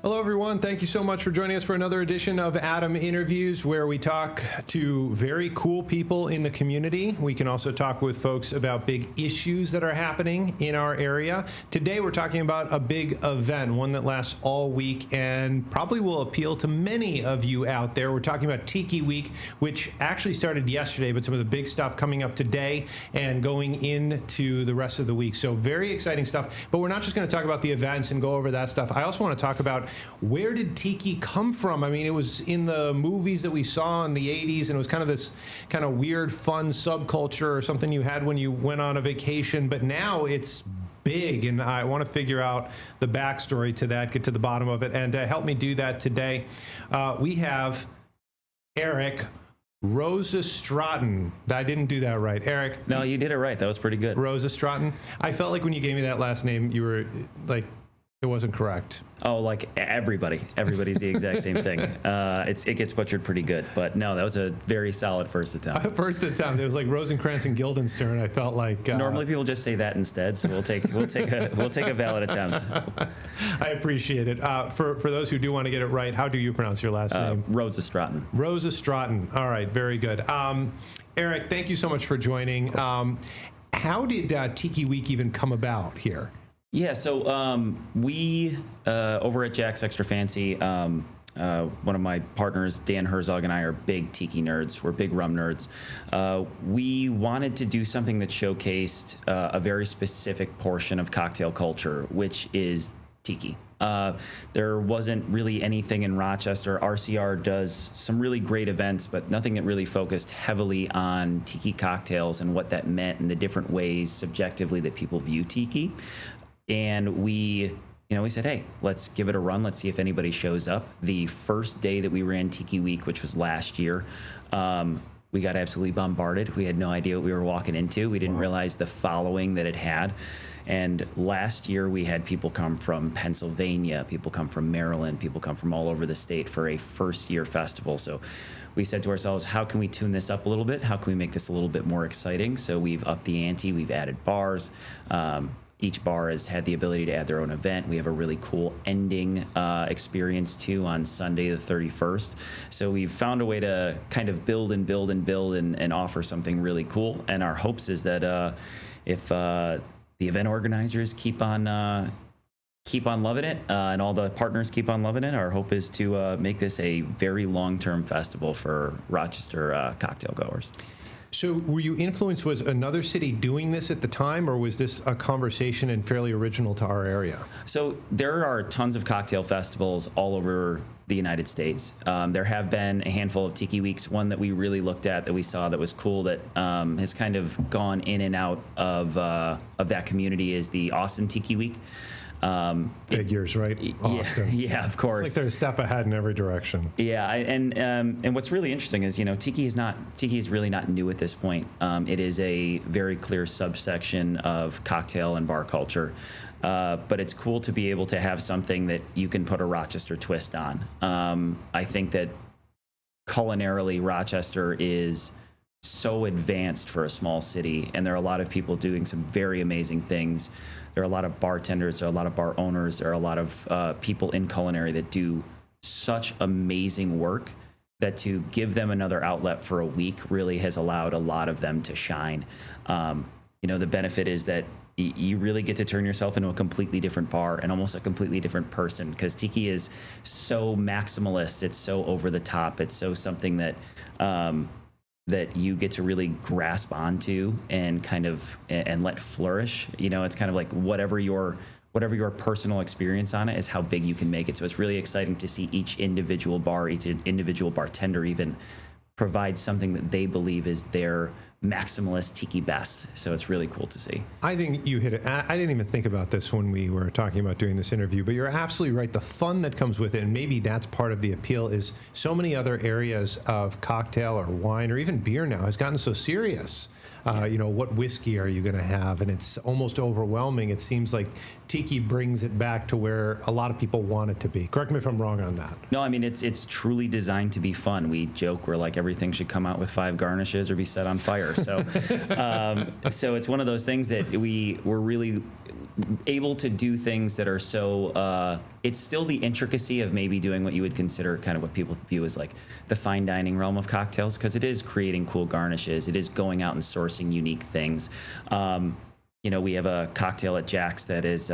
Hello, everyone. Thank you so much for joining us for another edition of Adam Interviews, where we talk to very cool people in the community. We can also talk with folks about big issues that are happening in our area. Today, we're talking about a big event, one that lasts all week and probably will appeal to many of you out there. We're talking about Tiki Week, which actually started yesterday, but some of the big stuff coming up today and going into the rest of the week. So very exciting stuff. But we're not just going to talk about the events and go over that stuff. I also want to talk about where did Tiki come from? I mean, it was in the movies that we saw in the 80s, and it was kind of this kind of weird, fun subculture or something you had when you went on a vacation. But now it's big, and I want to figure out the backstory to that, get to the bottom of it. And to help me do that today, we have Eric Rozestraten. I didn't do that right. Eric. No, you did it right. That was pretty good. Rozestraten. I felt like when you gave me that last name, you were like, it wasn't correct. Oh, like everybody's the exact same thing. It gets butchered pretty good, but no, that was a very solid first attempt. First attempt. It was like Rosencrantz and Guildenstern. I felt like normally people just say that instead, so we'll take a valid attempt. I appreciate it. For those who do want to get it right, how do you pronounce your last name? Rozestraten. Rozestraten. All right, very good. Eric, thank you so much for joining. How did Tiki Week even come about here? Yeah, so we over at Jack's Extra Fancy, one of my partners, Dan Herzog, and I are big Tiki nerds. We're big rum nerds. We wanted to do something that showcased a very specific portion of cocktail culture, which is Tiki. There wasn't really anything in Rochester. RCR does some really great events, but nothing that really focused heavily on Tiki cocktails and what that meant and the different ways subjectively that people view Tiki. And we said, hey, let's give it a run. Let's see if anybody shows up. The first day that we ran Tiki Week, which was last year, we got absolutely bombarded. We had no idea what we were walking into. We didn't realize the following that it had. And last year we had people come from Pennsylvania, people come from Maryland, people come from all over the state for a first year festival. So we said to ourselves, how can we tune this up a little bit? How can we make this a little bit more exciting? So we've upped the ante. We've added bars. Each bar has had the ability to add their own event. We have a really cool ending experience too on Sunday the 31st. So we've found a way to kind of build and offer something really cool. And our hopes is that if the event organizers keep on loving it and all the partners keep on loving it, our hope is to make this a very long-term festival for Rochester cocktail goers. So were you influenced, was another city doing this at the time, or was this a conversation and fairly original to our area? So there are tons of cocktail festivals all over the United States. There have been a handful of Tiki Weeks. One that we really looked at that we saw that was cool that has kind of gone in and out of that community is the Austin Tiki Week. Figures, right? Austin. Yeah, of course. It's like they're a step ahead in every direction. Yeah, and what's really interesting is, Tiki is really not new at this point. It is a very clear subsection of cocktail and bar culture. But it's cool to be able to have something that you can put a Rochester twist on. I think that culinarily, Rochester is so advanced for a small city, and there are a lot of people doing some very amazing things. There are a lot of bartenders, there are a lot of bar owners, there are a lot of people in culinary that do such amazing work that to give them another outlet for a week really has allowed a lot of them to shine. The benefit is that you really get to turn yourself into a completely different bar and almost a completely different person, because Tiki is so maximalist, it's so over the top, it's so something that that you get to really grasp onto and kind of and let flourish. It's kind of like whatever your personal experience on it is how big you can make it. So it's really exciting to see each individual bar, each individual bartender even provide something that they believe is their maximalist Tiki best. So it's really cool to see. I think you hit it. I didn't even think about this when we were talking about doing this interview, but you're absolutely right. The fun that comes with it, and maybe that's part of the appeal, is so many other areas of cocktail or wine or even beer now has gotten so serious. What whiskey are you going to have? And it's almost overwhelming. It seems like Tiki brings it back to where a lot of people want it to be. Correct me if I'm wrong on that. No, I mean, it's truly designed to be fun. We joke, we're like, everything should come out with 5 garnishes or be set on fire. So, so it's one of those things that we're really able to do things that are so it's still the intricacy of maybe doing what you would consider kind of what people view as like the fine dining realm of cocktails, because it is creating cool garnishes, it is going out and sourcing unique things. We have a cocktail at Jack's that is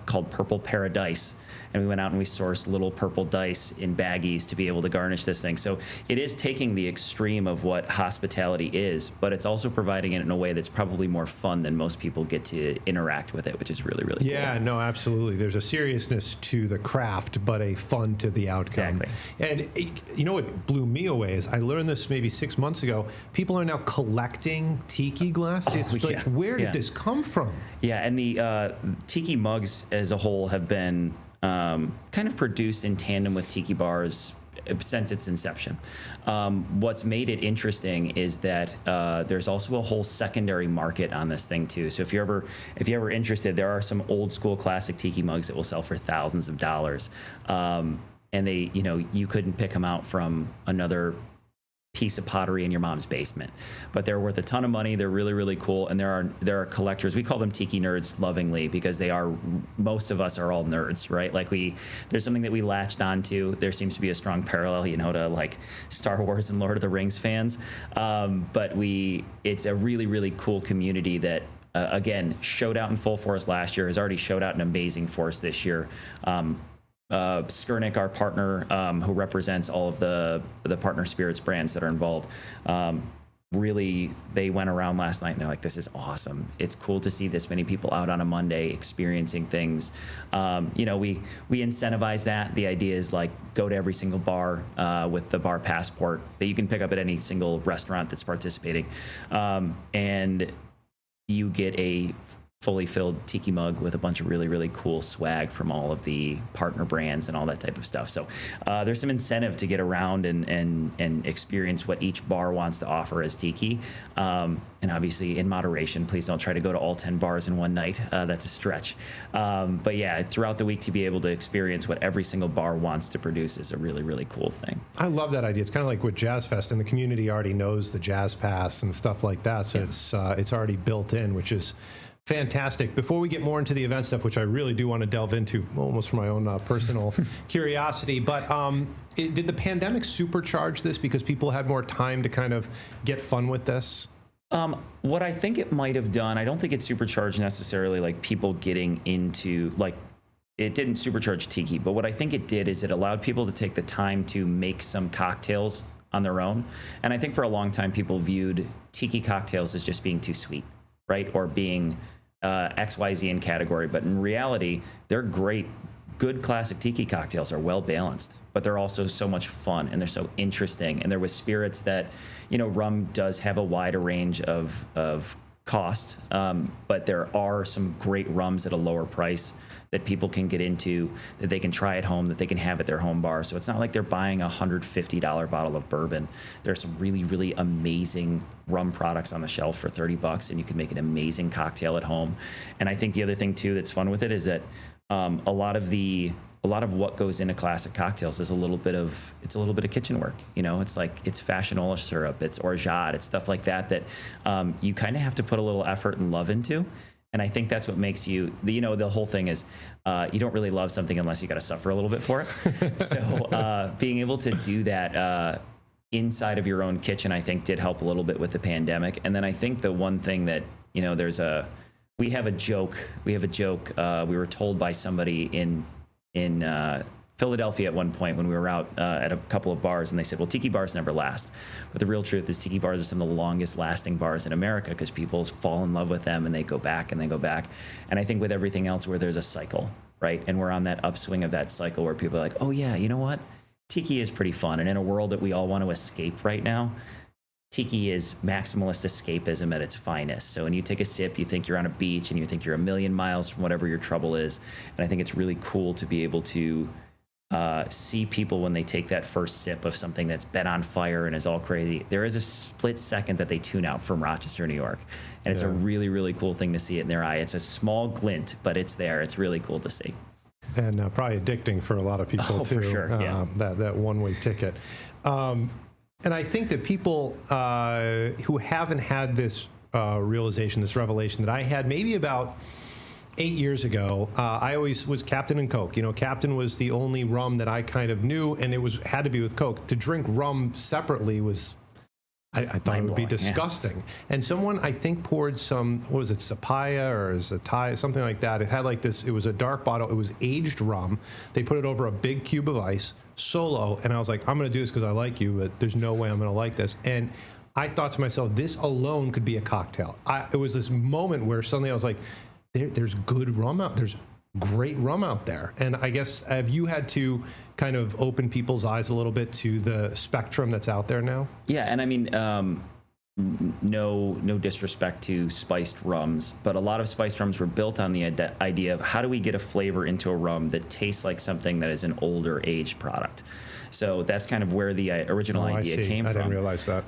called Purple Paradise, and we went out and we sourced little purple dice in baggies to be able to garnish this thing. So it is taking the extreme of what hospitality is, but it's also providing it in a way that's probably more fun than most people get to interact with it, which is really, really cool. Yeah, no, absolutely. There's a seriousness to the craft, but a fun to the outcome. Exactly. And you know what blew me away is I learned this maybe 6 months ago. People are now collecting tiki glass. It's like, where did this come from? Yeah, and the Tiki mugs as a whole have been kind of produced in tandem with Tiki bars since its inception. What's made it interesting is that there's also a whole secondary market on this thing too. So if you're ever interested, there are some old school classic Tiki mugs that will sell for thousands of dollars, and they, you couldn't pick them out from another piece of pottery in your mom's basement, but they're worth a ton of money. They're really, really cool, and there are collectors. We call them Tiki nerds lovingly because they are. Most of us are all nerds, right? Like there's something that we latched onto. There seems to be a strong parallel, to like Star Wars and Lord of the Rings fans. But it's a really, really cool community that. Again, showed out in full force last year, has already showed out in amazing force this year. Skurnik, our partner, who represents all of the partner spirits brands that are involved, really, they went around last night and they're like, this is awesome. It's cool to see this many people out on a Monday experiencing things. We incentivize that. The idea is like go to every single bar with the bar passport that you can pick up at any single restaurant that's participating. And you get a fully filled Tiki mug with a bunch of really, really cool swag from all of the partner brands and all that type of stuff. So there's some incentive to get around and experience what each bar wants to offer as Tiki. And obviously in moderation, please don't try to go to all 10 bars in one night. That's a stretch. But yeah, throughout the week to be able to experience what every single bar wants to produce is a really, really cool thing. I love that idea. It's kind of like with Jazz Fest, and the community already knows the Jazz Pass and stuff like that. So it's already built in, which is fantastic. Before we get more into the event stuff, which I really do want to delve into, almost for my own personal curiosity, but did the pandemic supercharge this because people had more time to kind of get fun with this? What I think it might have done, I don't think it supercharged necessarily like people getting into, like, it didn't supercharge Tiki, but what I think it did is it allowed people to take the time to make some cocktails on their own. And I think for a long time people viewed Tiki cocktails as just being too sweet, right? Or being XYZ in category, but in reality, they're great. Good classic Tiki cocktails are well balanced, but they're also so much fun and they're so interesting. And they're with spirits that, rum does have a wider range of cost, but there are some great rums at a lower price that people can get into, that they can try at home, that they can have at their home bar. So it's not like they're buying a $150 bottle of bourbon. There's some really, really amazing rum products on the shelf for $30, and you can make an amazing cocktail at home. And I think the other thing too that's fun with it is that a lot of what goes into classic cocktails is a little bit of kitchen work. It's like it's fashionola syrup, it's orgeat, it's stuff like that you kind of have to put a little effort and love into. And I think that's what makes the whole thing is you don't really love something unless you got to suffer a little bit for it. So being able to do that inside of your own kitchen, I think did help a little bit with the pandemic. And then I think the one thing that, we have a joke. We were told by somebody in Philadelphia at one point when we were out at a couple of bars, and they said, well, Tiki bars never last. But the real truth is Tiki bars are some of the longest lasting bars in America because people fall in love with them and they go back and they go back. And I think with everything else where there's a cycle, right? And we're on that upswing of that cycle where people are like, oh yeah, you know what? Tiki is pretty fun. And in a world that we all want to escape right now, Tiki is maximalist escapism at its finest. So when you take a sip, you think you're on a beach and you think you're a million miles from whatever your trouble is. And I think it's really cool to be able to see people when they take that first sip of something that's been on fire and is all crazy. There is a split second that they tune out from Rochester, New York. And it's a really, really cool thing to see it in their eye. It's a small glint, but it's there. It's really cool to see. And probably addicting for a lot of people too. For sure. Yeah. That one-way ticket. And I think that people who haven't had this realization, this revelation that I had maybe about 8 years ago, I always was Captain and Coke. You know, Captain was the only rum that I kind of knew, and had to be with Coke. To drink rum separately was, I thought it would be disgusting. And someone, I think, poured some, what was it, Sapaya or Zatai, something like that. It had like this, it was a dark bottle. It was aged rum. They put it over a big cube of ice, solo, and I was like, I'm going to do this because I like you, but there's no way I'm going to like this. And I thought to myself, this alone could be a cocktail. It was this moment where suddenly I was like, there's good rum out. There's great rum out there. And I guess, have you had to kind of open people's eyes a little bit to the spectrum that's out there now? Yeah, and I mean, no disrespect to spiced rums, but a lot of spiced rums were built on the idea of how do we get a flavor into a rum that tastes like something that is an older aged product. So that's kind of where the original idea came from. I didn't realize that.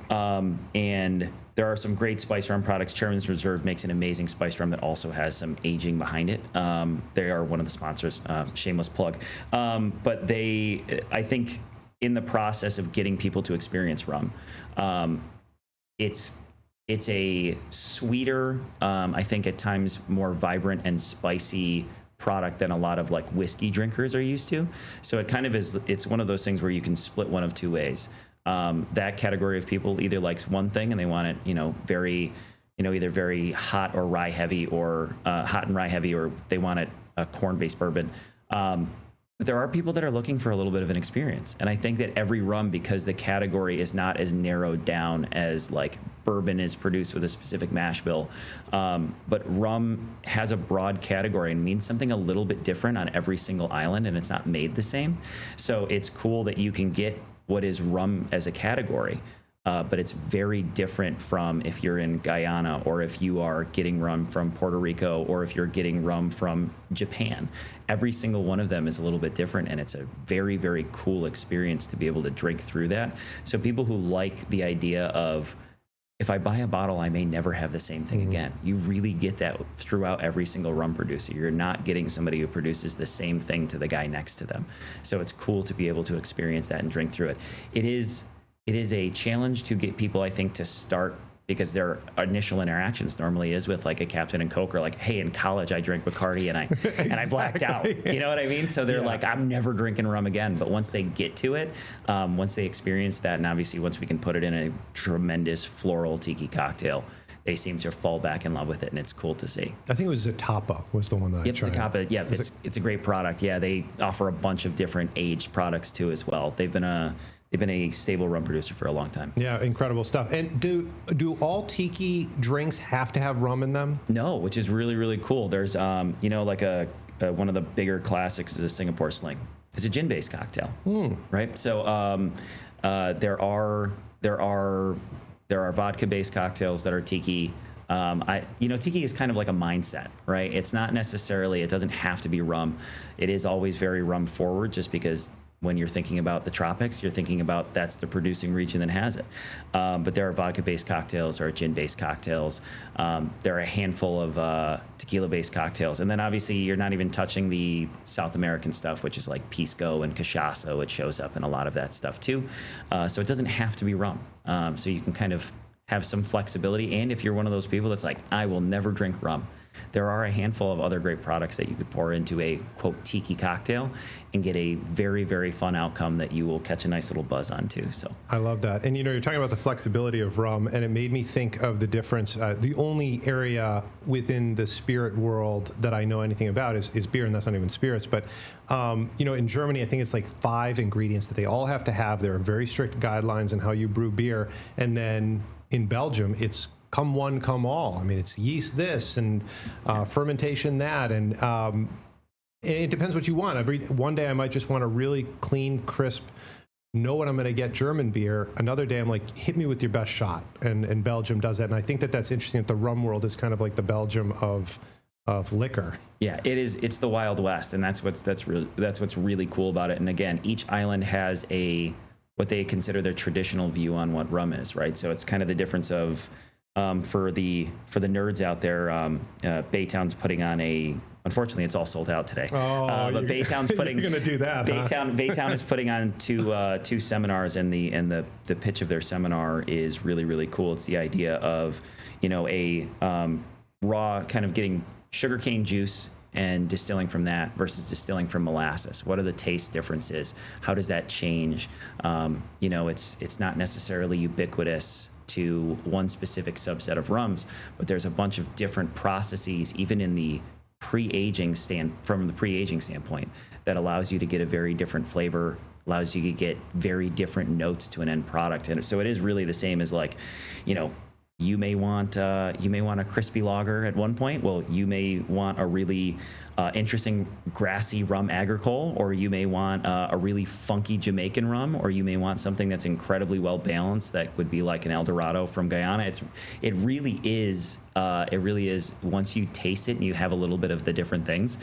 And there are some great spice rum products. Chairman's Reserve makes an amazing spice rum that also has some aging behind it. They are one of the sponsors, shameless plug. But I think in the process of getting people to experience rum, it's a sweeter, I think at times more vibrant and spicy product than a lot of like whiskey drinkers are used to. So it kind of is, it's one of those things where you can split one of two ways. That category of people either likes one thing and they want it, very, either very hot or rye heavy or hot and rye heavy, or they want it a corn-based bourbon. But there are people that are looking for a little bit of an experience. And I think that every rum, because the category is not as narrowed down as like bourbon is produced with a specific mash bill, but rum has a broad category and means something a little bit different on every single island, and it's not made the same. So it's cool that you can get what is rum as a category, but it's very different from if you're in Guyana, or if you are getting rum from Puerto Rico, or if you're getting rum from Japan. Every single one of them is a little bit different, and it's a very, very cool experience to be able to drink through that. So people who like the idea of, if I buy a bottle, I may never have the same thing again. You really get that throughout every single rum producer. You're not getting somebody who produces the same thing to the guy next to them. So it's cool to be able to experience that and drink through it. It is a challenge to get people, I think, to start, because their initial interactions normally is with like a Captain and Coke, or like, hey, in college I drank Bacardi and I and I blacked out. You know what I mean? So they're like, I'm never drinking rum again. But once they get to it, once they experience that, and obviously once we can put it in a tremendous floral tiki cocktail, they seem to fall back in love with it, and it's cool to see. I think it was Zacapa was the one that I tried. Zacapa, yeah, it's a great product. Yeah, they offer a bunch of different aged products too as well. They've been a stable rum producer for a long time. Yeah, incredible stuff. And do all tiki drinks have to have rum in them? No, which is really, really cool. There's, like one of the bigger classics is a Singapore Sling. It's a gin-based cocktail, right? So there are vodka-based cocktails that are tiki. Tiki is kind of like a mindset, right? It's not necessarily, it doesn't have to be rum. It is always very rum forward, just because when you're thinking about the tropics, you're thinking about that's the producing region that has it. But there are vodka-based cocktails, or gin-based cocktails. There are a handful of tequila-based cocktails. And then obviously you're not even touching the South American stuff, which is like pisco and cachaça. It shows up in a lot of that stuff too. So it doesn't have to be rum. So you can kind of have some flexibility. And if you're one of those people that's like, I will never drink rum, there are a handful of other great products that you could pour into a, quote, tiki cocktail and get a very, very fun outcome that you will catch a nice little buzz on too. So I love that. And you're talking about the flexibility of rum, and it made me think of the difference. The only area within the spirit world that I know anything about is beer, and that's not even spirits. But in Germany, I think it's like 5 ingredients that they all have to have. There are very strict guidelines on how you brew beer. And then in Belgium, it's come one, come all. I mean, it's yeast this and fermentation that, and it depends what you want. One day I might just want a really clean, crisp, know what I'm going to get German beer. Another day I'm like, hit me with your best shot, and Belgium does that. And I think that that's interesting. That the rum world is kind of like the Belgium of liquor. Yeah, it is. It's the Wild West, and that's what's really cool about it. And again, each island has what they consider their traditional view on what rum is, right? So it's kind of the difference of for the nerds out there, Baytown's putting on unfortunately it's all sold out today. But Baytown's putting, you're going to do that. Baytown is putting on two seminars, and the pitch of their seminar is really, really cool. It's the idea of, a raw kind of getting sugarcane juice and distilling from that versus distilling from molasses? What are the taste differences? How does that change? It's not necessarily ubiquitous to one specific subset of rums, but there's a bunch of different processes, even in the from the pre-aging standpoint, that allows you to get a very different flavor, allows you to get very different notes to an end product. And so it is really the same as you may want a crispy lager at one point. Well, you may want a really interesting grassy rum agricole, or you may want a really funky Jamaican rum, or you may want something that's incredibly well balanced that would be like an El Dorado from Guyana. It really is. Once you taste it and you have a little bit of the different things,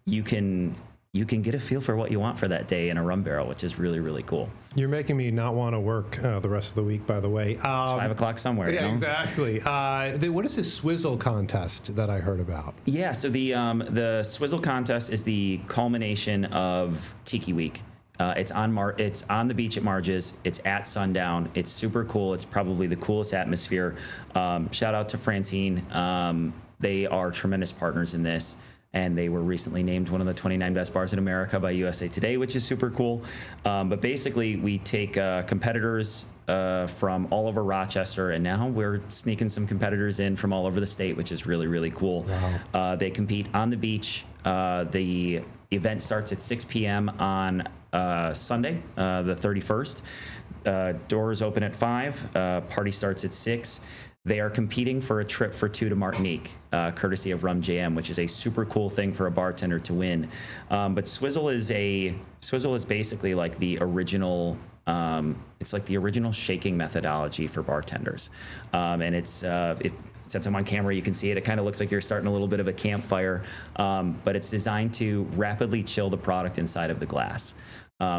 you can get a feel for what you want for that day in a rum barrel, which is really, really cool. You're making me not want to work the rest of the week, by the way. It's 5 o'clock somewhere. Yeah, exactly. What is this swizzle contest that I heard about? Yeah, so the swizzle contest is the culmination of Tiki Week. It's on the beach at Marge's. It's at sundown. It's super cool. It's probably the coolest atmosphere. Shout out to Francine. They are tremendous partners in this. And they were recently named one of the 29 best bars in America by USA Today, which is super cool. But basically, we take competitors from all over Rochester, and now we're sneaking some competitors in from all over the state, which is really, really cool. Wow. They compete on the beach. The event starts at 6 p.m. on Sunday, the 31st. Doors open at 5. Party starts at 6. They are competing for a trip for 2 to Martinique, courtesy of Rum JM, which is a super cool thing for a bartender to win. But Swizzle is basically like the original. It's like the original shaking methodology for bartenders, and since I'm on camera, you can see it. It kind of looks like you're starting a little bit of a campfire, but it's designed to rapidly chill the product inside of the glass.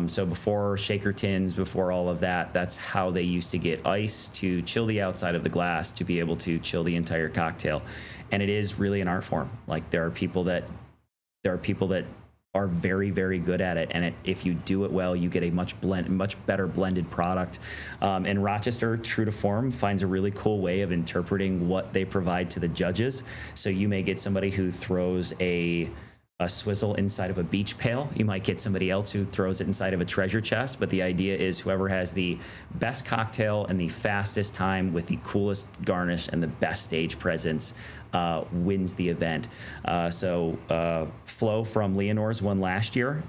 So before shaker tins, before all of that, that's how they used to get ice to chill the outside of the glass to be able to chill the entire cocktail. And it is really an art form. Like there are people that are very, very good at it. And if you do it well, you get a much better blended product. And Rochester, true to form, finds a really cool way of interpreting what they provide to the judges. So you may get somebody who throws a swizzle inside of a beach pail. You might get somebody else who throws it inside of a treasure chest, but the idea is whoever has the best cocktail and the fastest time with the coolest garnish and the best stage presence wins the event. Flo from Leonore's won last year.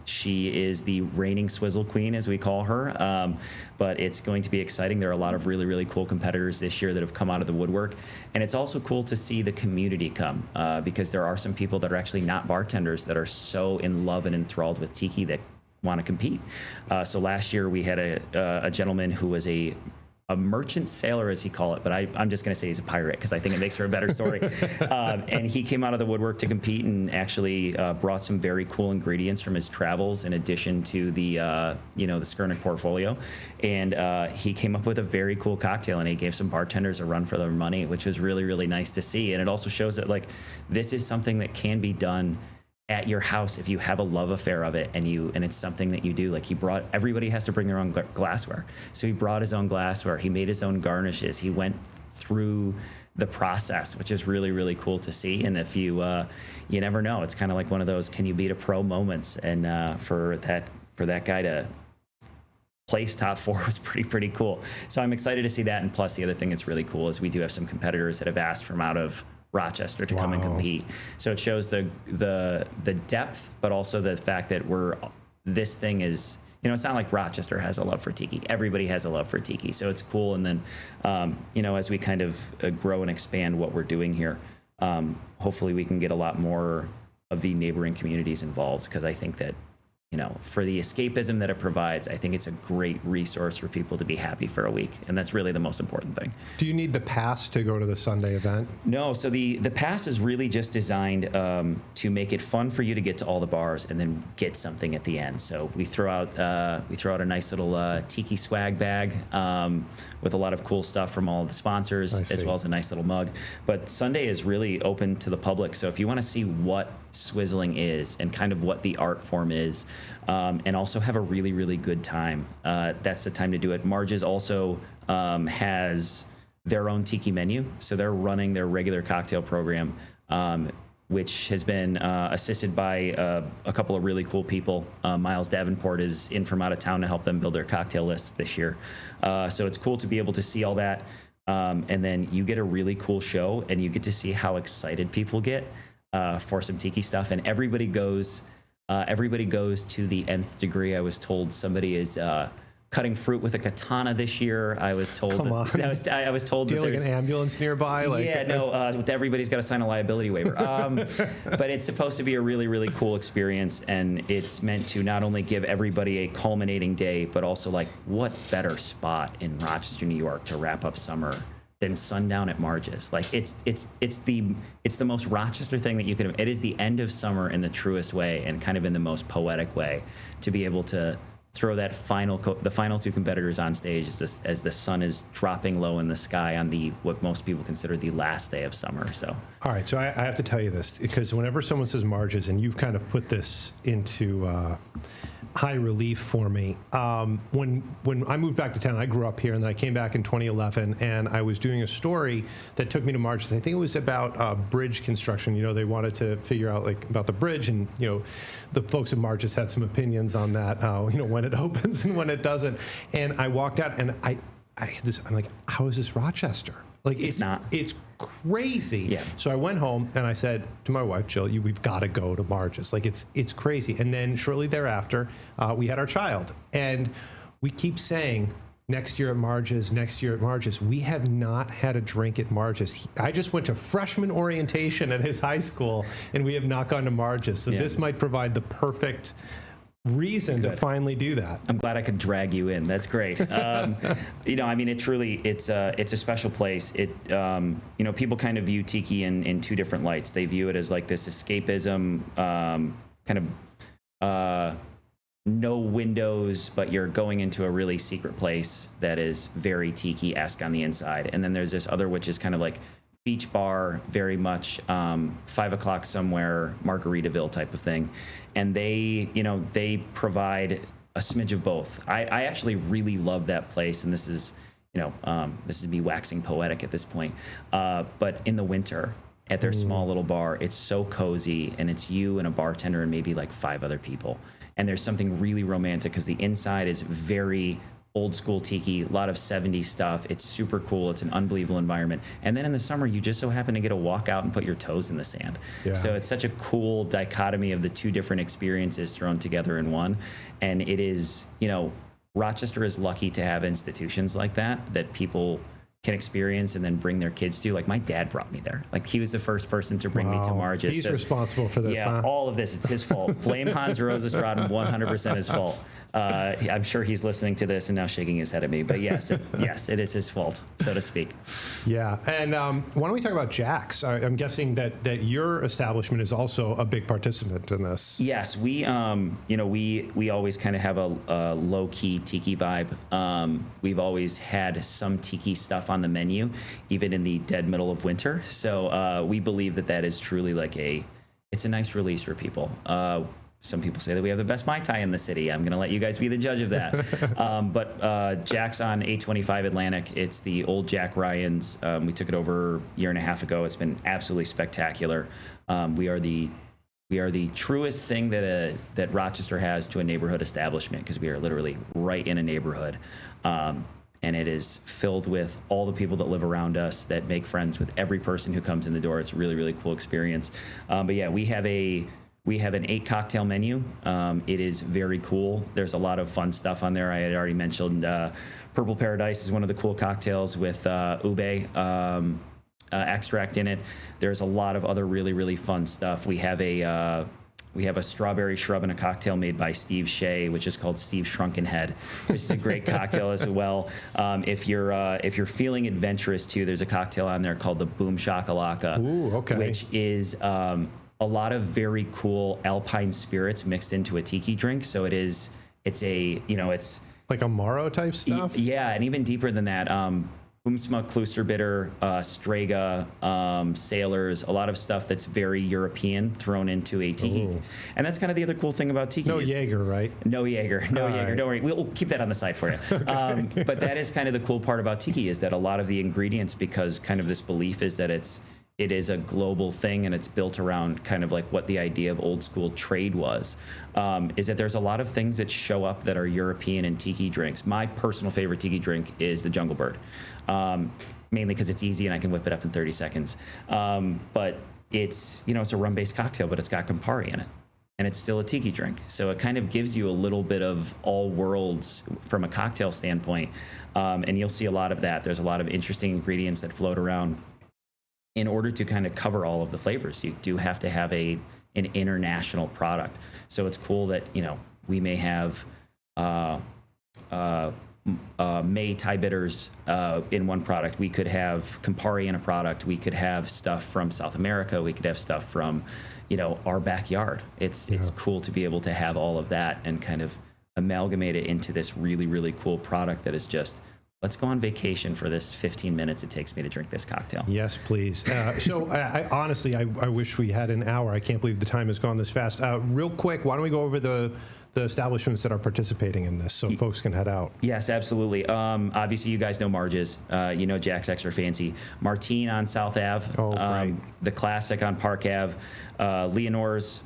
She is the reigning swizzle queen, as we call her. But it's going to be exciting. There are a lot of really, really cool competitors this year that have come out of the woodwork. And it's also cool to see the community come because there are some people that are actually not bartenders that are so in love and enthralled with Tiki that want to compete. So last year we had a gentleman who was a merchant sailor, as he call it, but I'm just going to say he's a pirate because I think it makes for a better story. And he came out of the woodwork to compete and actually brought some very cool ingredients from his travels in addition to the Skurnik portfolio. And he came up with a very cool cocktail, and he gave some bartenders a run for their money, which was really, really nice to see. And it also shows that like this is something that can be done at your house if you have a love affair of it and it's something that you do. Like everybody has to bring their own glassware. So he brought his own glassware. He made his own garnishes. He went through the process, which is really, really cool to see. And if you never know, it's kind of like one of those, can you beat a pro moments? And for that guy to place top 4 was pretty cool. So I'm excited to see that. And plus the other thing that's really cool is we do have some competitors that have asked from out of Rochester to come and compete. So it shows the depth, but also the fact that this thing is, it's not like Rochester has a love for Tiki. Everybody has a love for Tiki. So it's cool. And then, as we kind of grow and expand what we're doing here, hopefully we can get a lot more of the neighboring communities involved, because I think that, for the escapism that it provides, I think it's a great resource for people to be happy for a week. And that's really the most important thing. Do you need the pass to go to the Sunday event? No. So the pass is really just designed to make it fun for you to get to all the bars and then get something at the end. So we throw out a nice little Tiki swag bag with a lot of cool stuff from all of the sponsors, as well as a nice little mug. But Sunday is really open to the public. So if you want to see what swizzling is and kind of what the art form is, and also have a really, really good time, that's the time to do it. Marge's also has their own Tiki menu, so they're running their regular cocktail program which has been assisted by a couple of really cool people. Miles Davenport is in from out of town to help them build their cocktail list this year. So it's cool to be able to see all that. And then you get a really cool show, and you get to see how excited people get for some tiki stuff. And everybody goes to the nth degree. I was told somebody is cutting fruit with a katana this year. I was told. Come on. I was told. Do you that have like an ambulance nearby? Like, yeah, no. Everybody's got to sign a liability waiver. But it's supposed to be a really, really cool experience, and it's meant to not only give everybody a culminating day, but also like what better spot in Rochester, New York, to wrap up summer than sundown at Marge's. Like it's the most Rochester thing that you could have. It is the end of summer in the truest way, and kind of in the most poetic way, to be able to throw that the final two competitors on stage as the sun is dropping low in the sky on what most people consider the last day of summer. So, all right, so I have to tell you this, because whenever someone says Marge's, and you've kind of put this into high relief for me, when I moved back to town, I grew up here, and then I came back in 2011, and I was doing a story that took me to Marge's. I think it was about bridge construction. You know, they wanted to figure out like about the bridge, and you know, the folks at Marge's had some opinions on that. You know, when it opens and when it doesn't. And I walked out, and I'm like, how is this Rochester? Like, it's not. It's crazy. Yeah. So I went home and I said to my wife, Jill, we've got to go to Marge's. Like, it's crazy. And then shortly thereafter, we had our child, and we keep saying, next year at Marge's, next year at Marge's. We have not had a drink at Marge's. I just went to freshman orientation at his high school, and we have not gone to Marge's. So this might provide the perfect reason to finally do that. I'm glad I could drag you in. That's great. You know, I mean, it's a special place. You know, people kind of view Tiki in two different lights. They view it as like this escapism, kind of no windows, but you're going into a really secret place that is very Tiki-esque on the inside. And then there's this other, which is kind of like beach bar, very much 5 o'clock somewhere, Margaritaville type of thing. And they provide a smidge of both. I actually really love that place, and this is me waxing poetic at this point. But in the winter, at their small little bar, it's so cozy, and it's you and a bartender and maybe like 5 other people. And there's something really romantic because the inside is very old school Tiki, a lot of 70s stuff. It's super cool. It's an unbelievable environment. And then in the summer, you just so happen to get to walk out and put your toes in the sand. Yeah. So it's such a cool dichotomy of the two different experiences thrown together in one. And it is, you know, Rochester is lucky to have institutions like that people can experience and then bring their kids to. Like, my dad brought me there. Like, he was the first person to bring me to Marge's. He's responsible for this, yeah, huh? all of this, it's his fault. Blame Hans Rozestraten, 100% his fault. I'm sure he's listening to this and now shaking his head at me. But yes, it is his fault, so to speak. Yeah, and why don't we talk about Jack's? I'm guessing that your establishment is also a big participant in this. Yes, we always kind of have a low key Tiki vibe. We've always had some Tiki stuff on the menu, even in the dead middle of winter. So we believe that is truly like it's a nice release for people. Some people say that we have the best Mai Tai in the city. I'm going to let you guys be the judge of that. But Jack's on 825 Atlantic. It's the old Jack Ryan's. We took it over a year and a half ago. It's been absolutely spectacular. We are the truest thing that Rochester has to a neighborhood establishment, because we are literally right in a neighborhood. And it is filled with all the people that live around us that make friends with every person who comes in the door. It's a really, really cool experience. But yeah, we have an 8 cocktail menu. It is very cool. There's a lot of fun stuff on there. I had already mentioned Purple Paradise is one of the cool cocktails with ube extract in it. There's a lot of other really, really fun stuff. We have a strawberry shrub in a cocktail made by Steve Shea, which is called Steve's Shrunken Head, which is a great cocktail as well. If you're feeling adventurous too, there's a cocktail on there called the Boom Shakalaka. Ooh, okay. Which is a lot of very cool alpine spirits mixed into a Tiki drink. So it's like a Morrow type stuff? Yeah, and even deeper than that. Boomsma, Kloosterbitter, Strega, Sailors, a lot of stuff that's very European thrown into a Tiki. Ooh. And that's kind of the other cool thing about Tiki. No Jaeger, right? No Jaeger. No Jaeger. Right. Don't worry. We'll keep that on the side for you. Okay. But that is kind of the cool part about Tiki, is that a lot of the ingredients, because kind of this belief is that it's it is a global thing, and it's built around kind of like what the idea of old school trade was, is that there's a lot of things that show up that are European and tiki drinks. My personal favorite tiki drink is the Jungle Bird, mainly because it's easy and I can whip it up in 30 seconds. But it's, it's a rum-based cocktail, but it's got Campari in it, and it's still a tiki drink. So it kind of gives you a little bit of all worlds from a cocktail standpoint, and you'll see a lot of that. There's a lot of interesting ingredients that float around. In order to kind of cover all of the flavors, you do have to have an international product. So it's cool that, we may have May Thai bitters in one product. We could have Campari in a product. We could have stuff from South America. We could have stuff from, our backyard. It's cool to be able to have all of that and kind of amalgamate it into this really, really cool product that is just, let's go on vacation for this 15 minutes it takes me to drink this cocktail. Yes, please. So honestly, I wish we had an hour. I can't believe the time has gone this fast. Real quick, why don't we go over the establishments that are participating in this so folks can head out? Yes, absolutely. Obviously, you guys know Marge's. Jack's Extra Fancy. Martine on South Ave. Oh, great. The Classic on Park Ave. Leonore's,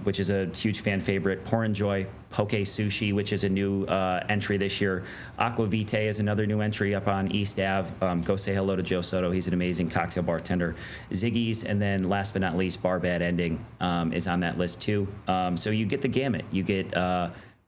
which is a huge fan favorite. Pour and Joy, Poke Sushi, which is a new entry this year. Aqua Vitae is another new entry up on East Ave. Go say hello to Joe Soto. He's an amazing cocktail bartender. Ziggy's, and then last but not least, Bar Bad Ending is on that list too. So you get the gamut. You get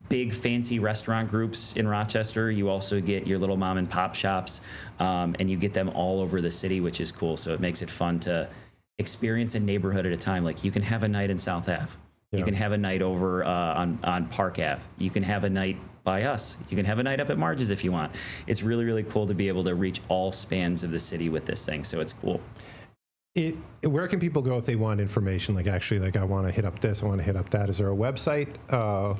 big fancy restaurant groups in Rochester. You also get your little mom and pop shops, and you get them all over the city, which is cool. So it makes it fun to experience a neighborhood at a time. Like you can have a night in South Ave. You can have a night over on Park Ave. You can have a night by us. You can have a night up at Marge's if you want. It's really, really cool to be able to reach all spans of the city with this thing. So it's cool. Where can people go if they want information? Like I want to hit up this, I want to hit up that. Is there a website?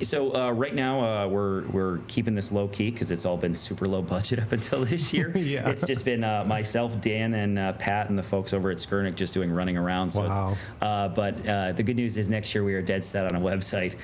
So right now we're keeping this low key because it's all been super low budget up until this year. Yeah. It's just been myself, Dan, and Pat, and the folks over at Skurnik just doing running around. So wow. But the good news is next year we are dead set on a website.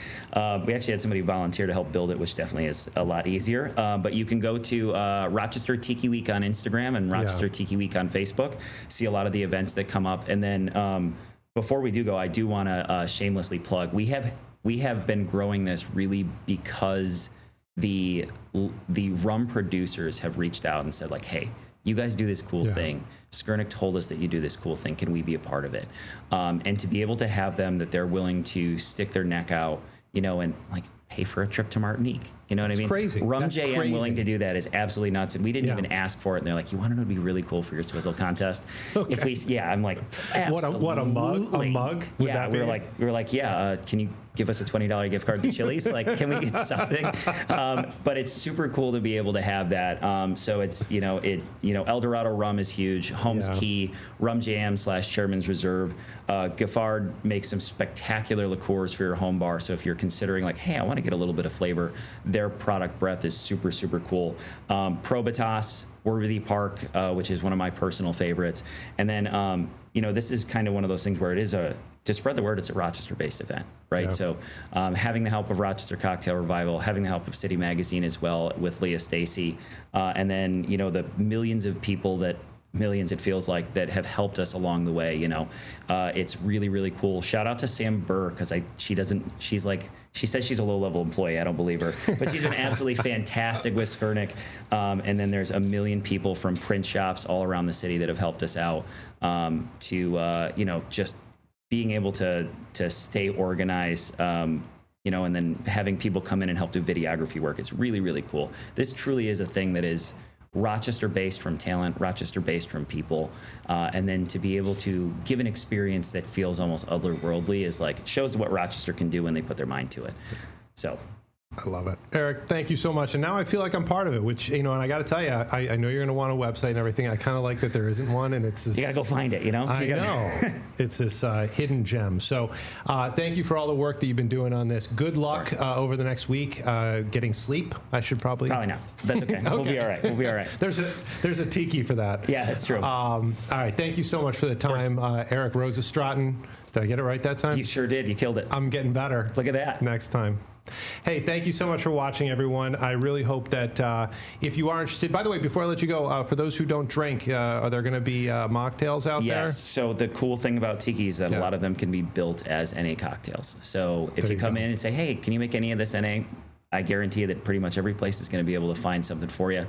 We actually had somebody volunteer to help build it, which definitely is a lot easier. But you can go to Rochester Tiki Week on Instagram and Rochester Tiki Week on Facebook. See a lot of the events that come up. And then before we do go, I do want to shamelessly plug. We have been growing this really because the rum producers have reached out and said like, hey, you guys do this cool thing. Skurnik told us that you do this cool thing. Can we be a part of it? And to be able to have them that they're willing to stick their neck out, and like pay for a trip to Martinique. You know what I mean? Crazy. Rum That's JM crazy. willing to do that is absolutely nuts. And we didn't even ask for it. And they're like, you want to know what'd be really cool for your Swizzle contest? Okay. If we, I'm like, absolutely. What a mug? A mug? Would that we be? were like, can you give us a $20 gift card to Chili's? Like, can we get something? But it's super cool to be able to have that. So it's, El Dorado rum is huge. Holmes Key, Rum Jam / Chairman's Reserve. Giffard makes some spectacular liqueurs for your home bar. So if you're considering like, hey, I want to get a little bit of flavor, their product breadth is super, super cool. Probitas, Worthy Park, which is one of my personal favorites. And then, this is kind of one of those things where it is to spread the word, it's a Rochester-based event, right? Yeah. So having the help of Rochester Cocktail Revival, having the help of City Magazine as well with Leah Stacy, and then, the millions of people it feels like, that have helped us along the way, it's really, really cool. Shout out to Sam Burr, because she says she's a low-level employee. I don't believe her. But she's been absolutely fantastic with Skurnik. And then there's a million people from print shops all around the city that have helped us out to just being able to stay organized, and then having people come in and help do videography work. It's really, really cool. This truly is a thing that is Rochester-based from talent, Rochester-based from people, and then to be able to give an experience that feels almost otherworldly is like, shows what Rochester can do when they put their mind to it. So I love it. Eric, thank you so much. And now I feel like I'm part of it, which, and I got to tell you, I know you're going to want a website and everything. I kind of like that there isn't one, and it's this, you got to go find it, I know. It's this hidden gem. So thank you for all the work that you've been doing on this. Good luck over the next week. Getting sleep, I should probably not. That's okay. We'll be all right. We'll be all right. There's a tiki for that. Yeah, that's true. All right. Thank you so much for the time. Eric Rozestraten. Did I get it right that time? You sure did. You killed it. I'm getting better. Look at that. Next time. Hey, thank you so much for watching, everyone. I really hope that if you are interested, by the way, before I let you go, for those who don't drink, are there going to be mocktails out there? Yes. So the cool thing about Tiki is that a lot of them can be built as NA cocktails. So if you come in and say, hey, can you make any of this NA? I guarantee you that pretty much every place is going to be able to find something for you.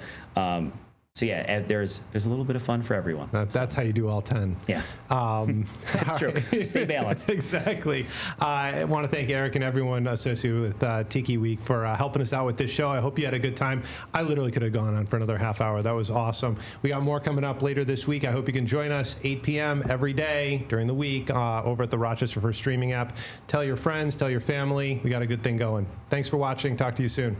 So yeah, there's a little bit of fun for everyone. That's how you do all 10. Yeah, that's true. Stay balanced. Exactly. I want to thank Eric and everyone associated with Tiki Week for helping us out with this show. I hope you had a good time. I literally could have gone on for another half hour. That was awesome. We got more coming up later this week. I hope you can join us 8 p.m. every day during the week over at the Rochester First streaming app. Tell your friends, tell your family. We got a good thing going. Thanks for watching. Talk to you soon.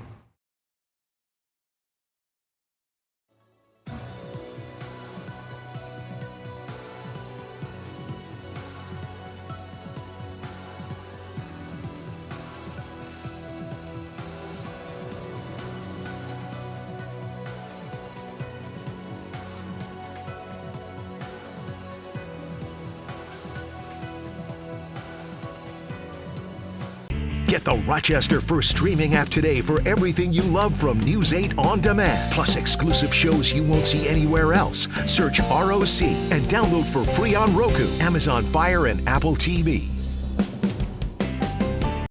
Get the Rochester First streaming app today for everything you love from News 8 On Demand, plus exclusive shows you won't see anywhere else. Search ROC and download for free on Roku, Amazon Fire, and Apple TV.